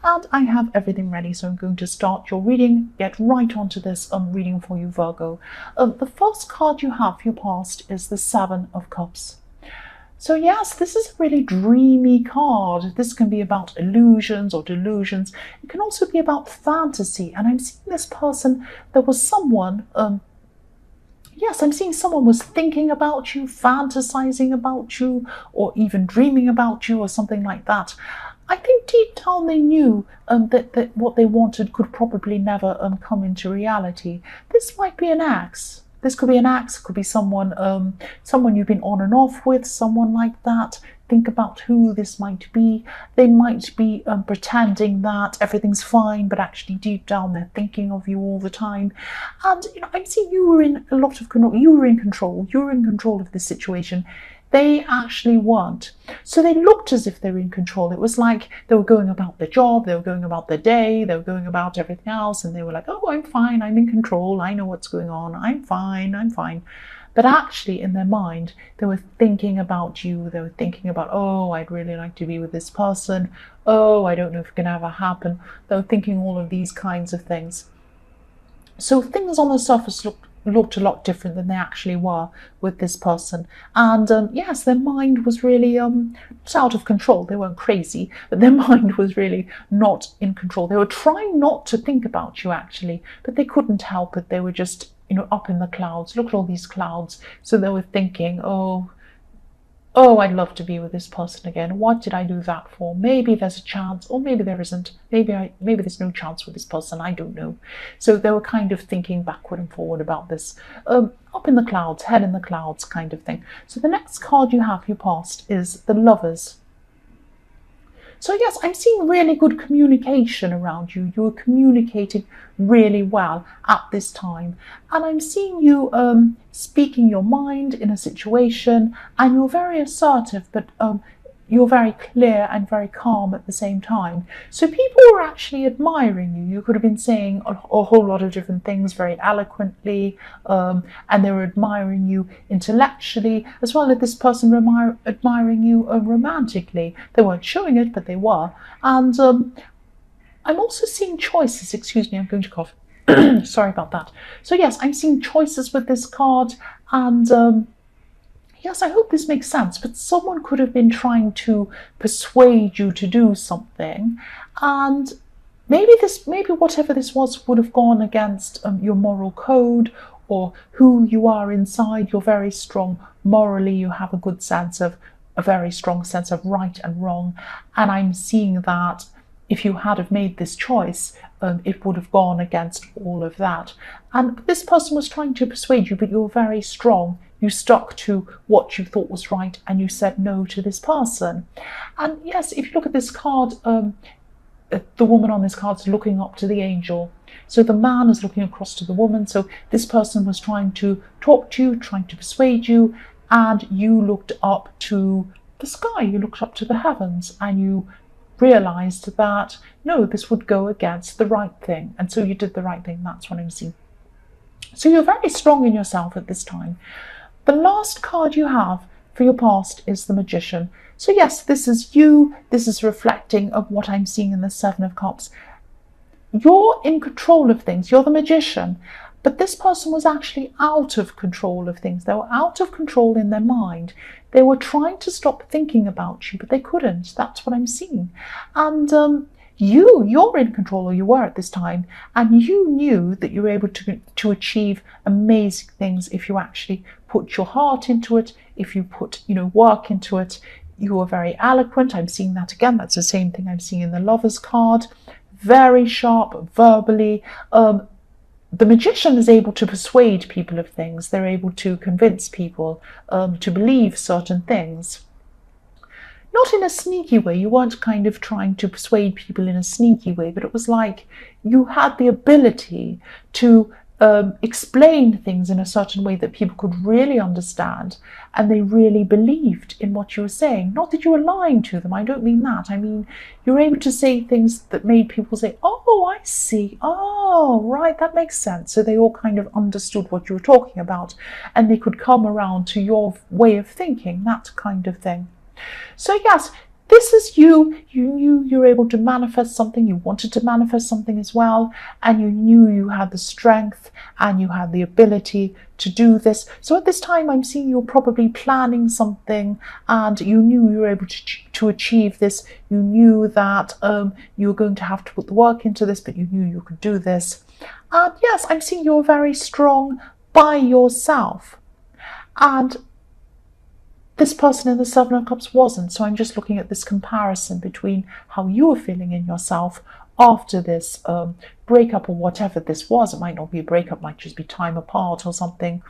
and I have everything ready, so I'm going to start your reading, get right onto this reading for you, Virgo. The first card you have for your past is the Seven of Cups. So yes, this is a really dreamy card. This can be about illusions or delusions. It can also be about fantasy. And I'm seeing this person, there was someone, yes, I'm seeing someone was thinking about you, fantasizing about you, or even dreaming about you or something like that. I think deep down they knew that what they wanted could probably never come into reality. This might be an ex. This could be an ex, could be someone you've been on and off with, someone like that. Think about who this might be. They might be pretending that everything's fine, but actually deep down they're thinking of you all the time. And I see you were in a lot of control. You were in control. You were in control of this situation. They actually weren't. So they looked as if they were in control. It was like they were going about their job, they were going about their day, they were going about everything else, and they were like, oh, I'm fine, I'm in control, I know what's going on, I'm fine, I'm fine. But actually in their mind, they were thinking about you, they were thinking about, oh, I'd really like to be with this person, oh, I don't know if it can ever happen. They were thinking all of these kinds of things. So things on the surface looked a lot different than they actually were with this person. And yes, their mind was really not out of control. They weren't crazy, but their mind was really not in control. They were trying not to think about you actually, but they couldn't help it. They were just up in the clouds. Look at all these clouds. So they were thinking, oh, I'd love to be with this person again. What did I do that for? Maybe there's a chance, or maybe there isn't. Maybe there's no chance with this person. I don't know. So they were kind of thinking backward and forward about this. Up in the clouds, head in the clouds kind of thing. So the next card you have for your past is the Lovers. So yes, I'm seeing really good communication around you. You're communicating really well at this time. And I'm seeing you speaking your mind in a situation, and you're very assertive, but you're very clear and very calm at the same time. So people were actually admiring you. You could have been saying a whole lot of different things very eloquently, and they were admiring you intellectually, as well as this person admiring you romantically. They weren't showing it, but they were. And I'm also seeing choices. Excuse me, I'm going to cough. Sorry about that. So yes, I'm seeing choices with this card, and yes, I hope this makes sense, but someone could have been trying to persuade you to do something, and maybe whatever this was would have gone against your moral code or who you are inside. You're very strong morally. You have a very strong sense of right and wrong, and I'm seeing that if you had have made this choice, it would have gone against all of that. And this person was trying to persuade you, but you're very strong. You stuck to what you thought was right, and you said no to this person. And yes, if you look at this card, the woman on this card is looking up to the angel. So the man is looking across to the woman. So this person was trying to talk to you, trying to persuade you, and you looked up to the sky, you looked up to the heavens, and you realized that no, this would go against the right thing, and so you did the right thing. That's what I'm seeing. So you're very strong in yourself at this time. The last card you have for your past is the Magician. So yes, this is you. This is reflecting of what I'm seeing in the Seven of Cups. You're in control of things. You're the magician. But this person was actually out of control of things. They were out of control in their mind. They were trying to stop thinking about you, but they couldn't. That's what I'm seeing. And you're in control, or you were at this time, and you knew that you were able to achieve amazing things if you actually put your heart into it, if you put work into it. You were very eloquent. I'm seeing that again. That's the same thing I'm seeing in the Lovers card. Very sharp verbally. The Magician is able to persuade people of things. They're able to convince people to believe certain things. Not in a sneaky way. You weren't kind of trying to persuade people in a sneaky way, but it was like you had the ability to explain things in a certain way that people could really understand, and they really believed in what you were saying. Not that you were lying to them, I don't mean that. I mean, you were able to say things that made people say, oh, I see, oh, right, that makes sense. So they all kind of understood what you were talking about, and they could come around to your way of thinking, that kind of thing. So yes, this is you. You knew you were able to manifest something. You wanted to manifest something as well. And you knew you had the strength and you had the ability to do this. So at this time, I'm seeing you're probably planning something and you knew you were able to achieve this. You knew that you were going to have to put the work into this, but you knew you could do this. And yes, I'm seeing you're very strong by yourself. And this person in the Seven of Cups wasn't. So I'm just looking at this comparison between how you were feeling in yourself after this breakup or whatever this was. It might not be a breakup, it might just be time apart or something.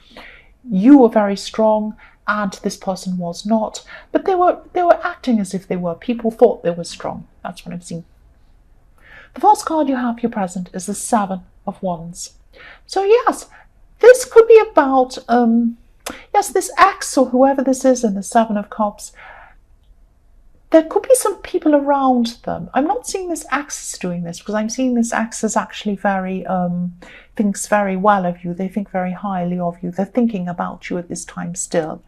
You were very strong and this person was not. But they were acting as if they were. People thought they were strong. That's what I've seen. The first card you have here present is the Seven of Wands. So yes, this could be about yes, this ex or whoever this is in the Seven of Cups, there could be some people around them. I'm not seeing this ex doing this because I'm seeing this ex is actually very, thinks very well of you. They think very highly of you. They're thinking about you at this time still.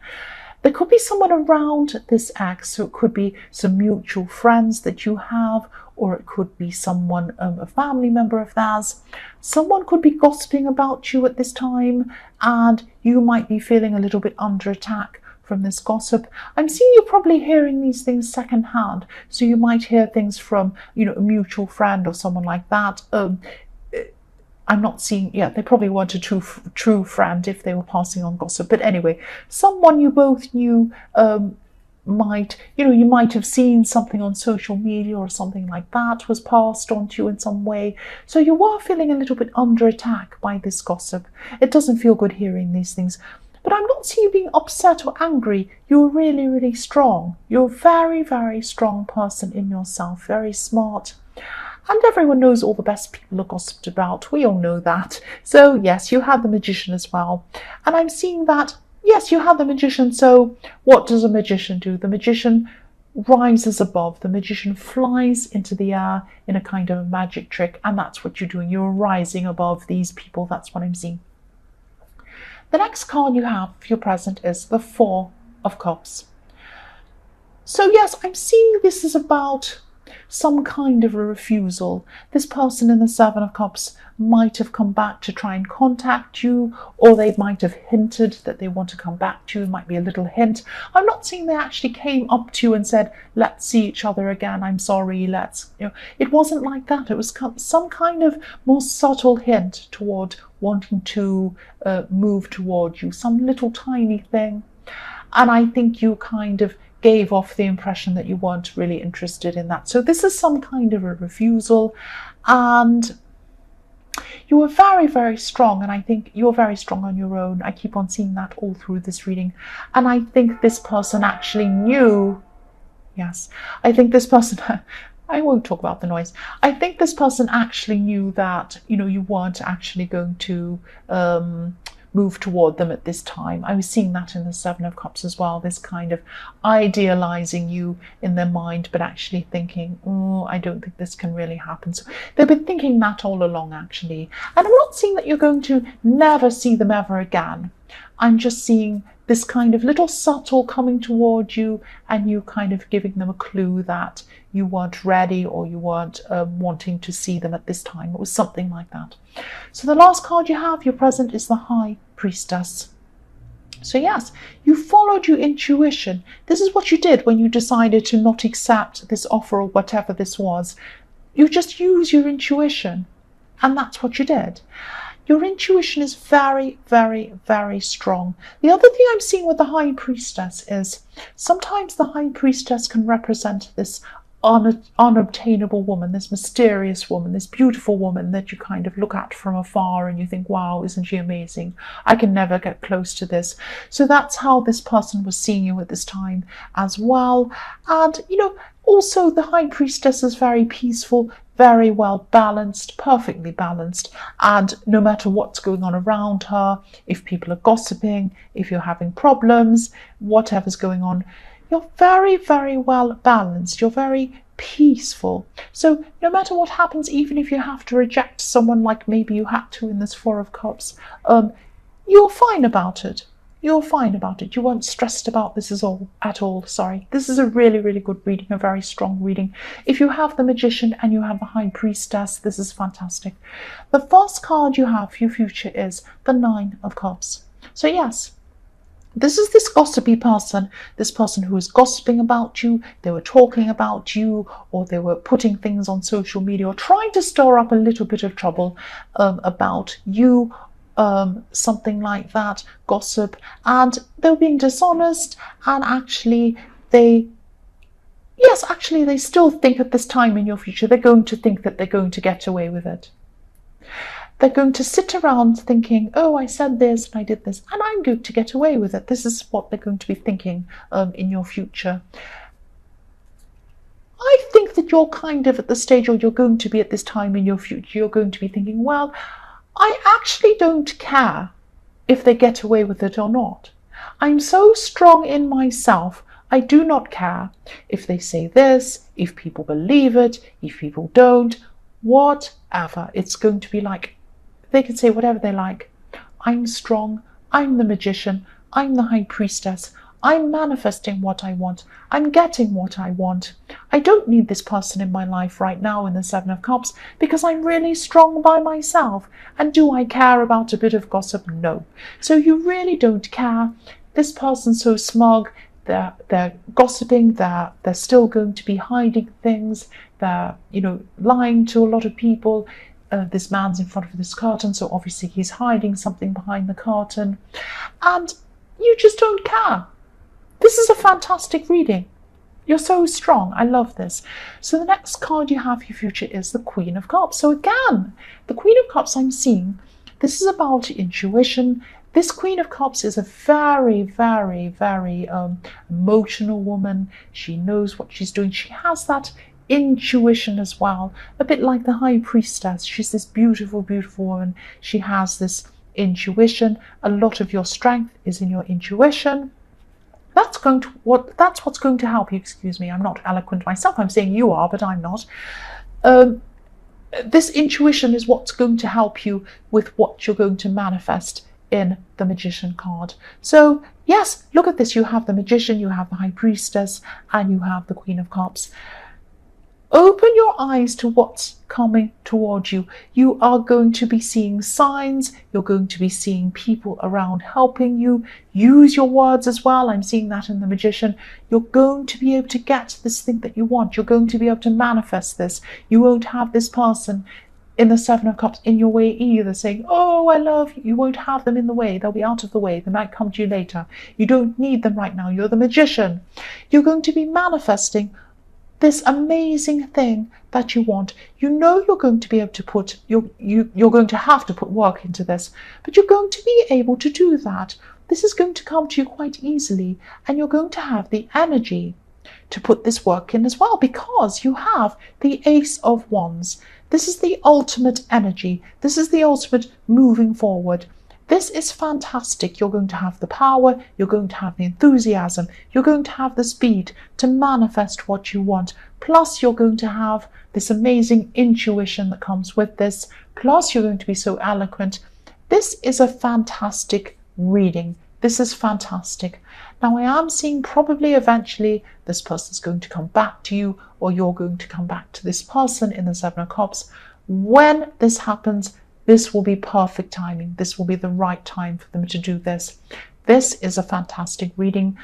There could be someone around this ex, so it could be some mutual friends that you have, or it could be someone, a family member of theirs. Someone could be gossiping about you at this time, and you might be feeling a little bit under attack from this gossip. I'm seeing you probably hearing these things secondhand, so you might hear things from, a mutual friend or someone like that. I'm not seeing, they probably weren't a true friend if they were passing on gossip. But anyway, someone you both knew might, you might have seen something on social media or something like that was passed on to you in some way. So you were feeling a little bit under attack by this gossip. It doesn't feel good hearing these things. But I'm not seeing you being upset or angry. You're really, really strong. You're a very, very strong person in yourself, very smart. And everyone knows all the best people are gossiped about. We all know that. So yes, you have the Magician as well. And I'm seeing that, yes, you have the Magician. So what does a magician do? The magician rises above. The magician flies into the air in a kind of a magic trick. And that's what you're doing. You're rising above these people. That's what I'm seeing. The next card you have for your present is the Four of Cups. So yes, I'm seeing this is about some kind of a refusal. This person in the Seven of Cups might have come back to try and contact you, or they might have hinted that they want to come back to you. It might be a little hint. I'm not saying they actually came up to you and said, let's see each other again, I'm sorry, let's, it wasn't like that. It was some kind of more subtle hint toward wanting to move toward you, some little tiny thing. And I think you kind of gave off the impression that you weren't really interested in that. So this is some kind of a refusal, and you were very, very strong, and I think you're very strong on your own. I keep on seeing that all through this reading. And I think this person actually knew, yes, I think this person, I won't talk about the noise. I think this person actually knew that, you weren't actually going to move toward them at this time. I was seeing that in the Seven of Cups as well, this kind of idealizing you in their mind, but actually thinking, oh, I don't think this can really happen. So they've been thinking that all along, actually. And I'm not seeing that you're going to never see them ever again. I'm just seeing this kind of little subtle coming toward you, and you kind of giving them a clue that you weren't ready, or you weren't wanting to see them at this time. It was something like that. So the last card you have, your present, is the High Priestess. So yes, you followed your intuition. This is what you did when you decided to not accept this offer or whatever this was. You just use your intuition, and that's what you did. Your intuition is very, very, very strong. The other thing I'm seeing with the High Priestess is sometimes the High Priestess can represent this unobtainable woman, this mysterious woman, this beautiful woman that you kind of look at from afar and you think, wow, isn't she amazing? I can never get close to this. So that's how this person was seeing you at this time as well. And, also the High Priestess is very peaceful, very well balanced, perfectly balanced. And no matter what's going on around her, if people are gossiping, if you're having problems, whatever's going on, you're very, very well balanced. You're very peaceful. So no matter what happens, even if you have to reject someone like maybe you had to in this Four of Cups, you're fine about it. You're fine about it. You weren't stressed about this at all. Sorry. This is a really, really good reading, a very strong reading. If you have the Magician and you have the High Priestess, this is fantastic. The first card you have for your future is the Nine of Cups. So yes, this is this gossipy person, this person who is gossiping about you, they were talking about you, or they were putting things on social media, or trying to stir up a little bit of trouble about you, something like that, gossip, and they were being dishonest, and actually they still think at this time in your future, they're going to think that they're going to get away with it. They're going to sit around thinking, oh, I said this and I did this, and I'm going to get away with it. This is what they're going to be thinking in your future. I think that you're kind of at the stage, or you're going to be at this time in your future, you're going to be thinking, well, I actually don't care if they get away with it or not. I'm so strong in myself, I do not care if they say this, if people believe it, if people don't, whatever. It's going to be like, they can say whatever they like. I'm strong, I'm the Magician, I'm the High Priestess, I'm manifesting what I want, I'm getting what I want. I don't need this person in my life right now in the Seven of Cups because I'm really strong by myself. And do I care about a bit of gossip? No. So you really don't care. This person's so smug, they're gossiping, they're still going to be hiding things, they're, lying to a lot of people. This man's in front of this curtain, so obviously he's hiding something behind the curtain. And you just don't care. This is a fantastic reading. You're so strong. I love this. So the next card you have for your future is the Queen of Cups. So again, the Queen of Cups I'm seeing, this is about intuition. This Queen of Cups is a very, very, very emotional woman. She knows what she's doing. She has that intuition as well, a bit like the High Priestess. She's this beautiful, beautiful woman. She has this intuition. A lot of your strength is in your intuition. That's what's going to help you. Excuse me, I'm not eloquent myself. I'm saying you are, but I'm not. This intuition is what's going to help you with what you're going to manifest in the Magician card. So yes, look at this. You have the Magician, you have the High Priestess, and you have the Queen of Cups. Open your eyes to what's coming towards you. You are going to be seeing signs. You're going to be seeing people around helping you. Use your words as well. I'm seeing that in the Magician. You're going to be able to get this thing that you want. You're going to be able to manifest this. You won't have this person in the Seven of Cups in your way either, saying, oh, I love you. You won't have them in the way. They'll be out of the way. They might come to you later. You don't need them right now. You're the Magician. You're going to be manifesting this amazing thing that you want. You know you're going to be able to put, you're going to have to put work into this, but you're going to be able to do that. This is going to come to you quite easily, and you're going to have the energy to put this work in as well, because you have the Ace of Wands. This is the ultimate energy. This is the ultimate moving forward. This is fantastic. You're going to have the power, you're going to have the enthusiasm, you're going to have the speed to manifest what you want. Plus, you're going to have this amazing intuition that comes with this. Plus, you're going to be so eloquent. This is a fantastic reading. This is fantastic. Now, I am seeing probably eventually this person's going to come back to you, or you're going to come back to this person in the Seven of Cups. When this happens, this will be perfect timing. This will be the right time for them to do this. This is a fantastic reading.